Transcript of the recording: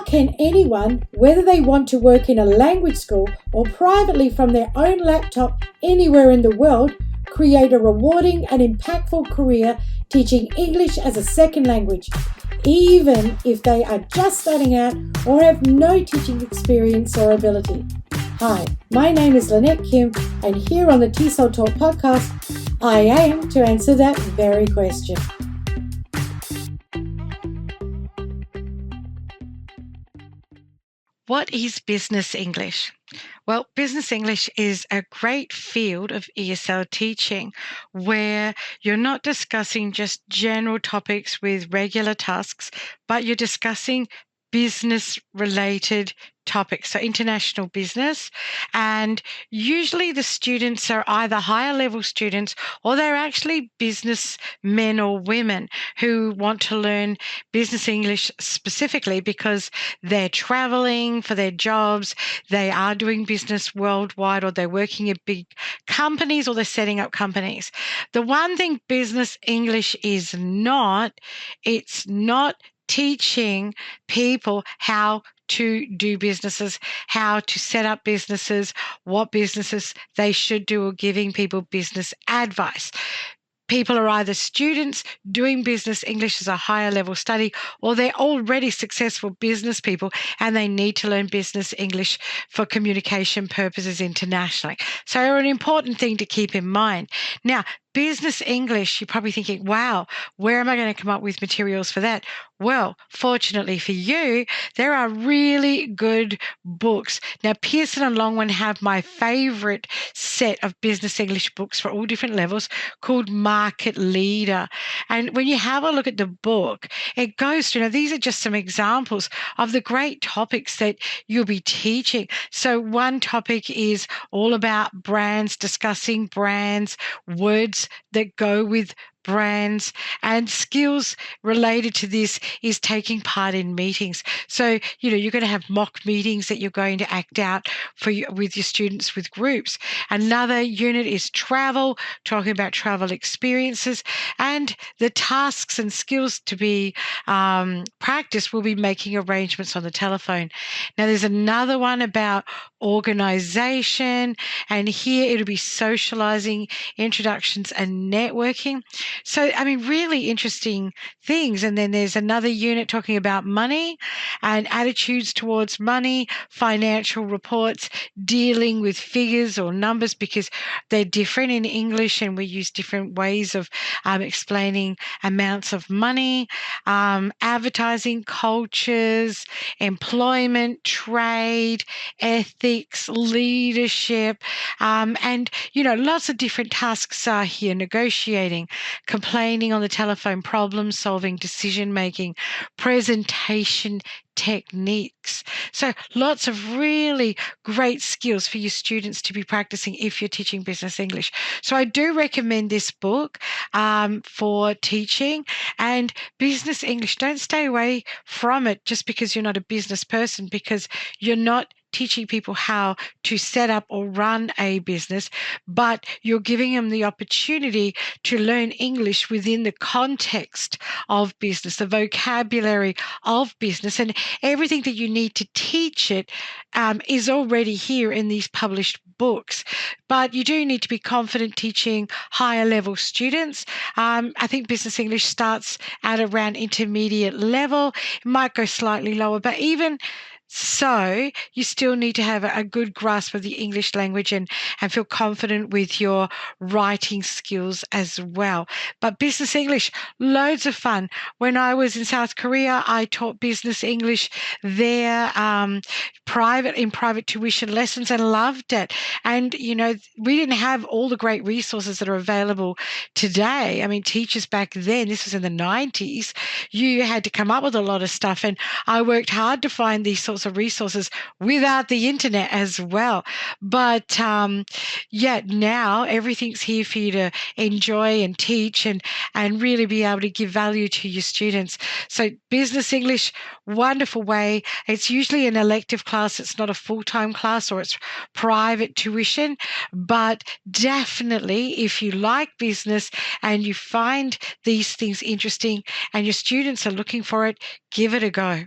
How can anyone, whether they want to work in a language school or privately from their own laptop anywhere in the world, create a rewarding and impactful career teaching English as a second language, even if they are just starting out or have no teaching experience or ability? Hi, my name is Lynette Kim, and here on the TESOL Talk podcast, I aim to answer that very question. What is business English? Well, business English is a great field of ESL teaching where you're not discussing just general topics with regular tasks, but you're discussing business-related topics, so international business. And usually the students are either higher level students or they're actually business men or women who want to learn business English specifically because they're traveling for their jobs, they are doing business worldwide, or they're working at big companies, or they're setting up companies. The one thing business English is not, it's not teaching people how to do businesses, how to set up businesses, what businesses they should do, or giving people business advice. People are either students doing business English as a higher level study, or they're already successful business people and they need to learn business English for communication purposes internationally. So an important thing to keep in mind. Now, business English, you're probably thinking, wow, where am I going to come up with materials for that? Well, fortunately for you, there are really good books. Now, Pearson and Longman have my favorite set of business English books for all different levels called Market Leader. And when you have a look at the book, it goes through, these are just some examples of the great topics that you'll be teaching. So one topic is all about brands, discussing brands, words that go with brands, and skills related to this is taking part in meetings. So, you're going to have mock meetings that you're going to act out with your students, with groups. Another unit is travel, talking about travel experiences, and the tasks and skills to be practiced will be making arrangements on the telephone. Now, there's another one about organization, and here it'll be socializing, introductions, and networking. So, really interesting things. And then there's another unit talking about money and attitudes towards money, financial reports, dealing with figures or numbers because they're different in English and we use different ways of explaining amounts of money, advertising, cultures, employment, trade, ethics, leadership, and, lots of different tasks are here: negotiating, complaining on the telephone, problem solving, decision making, presentation techniques. So lots of really great skills for your students to be practicing if you're teaching business English. So I do recommend this book for teaching and business English. Don't stay away from it just because you're not a business person, because you're not teaching people how to set up or run a business, but you're giving them the opportunity to learn English within the context of business, the vocabulary of business, and everything that you need to teach it is already here in these published books. But you do need to be confident teaching higher level students. I think business English starts at around intermediate level. It might go slightly lower, but even so, you still need to have a good grasp of the English language and feel confident with your writing skills as well. But business English, loads of fun. When I was in South Korea, I taught business English there private tuition lessons and loved it. And, we didn't have all the great resources that are available today. Teachers back then, this was in the 90s, you had to come up with a lot of stuff. And I worked hard to find these sorts of resources without the internet as well. But now everything's here for you to enjoy and teach and really be able to give value to your students. So business English, wonderful way. It's usually an elective class. It's not a full-time class, or it's private tuition. But definitely, if you like business and you find these things interesting and your students are looking for it, give it a go.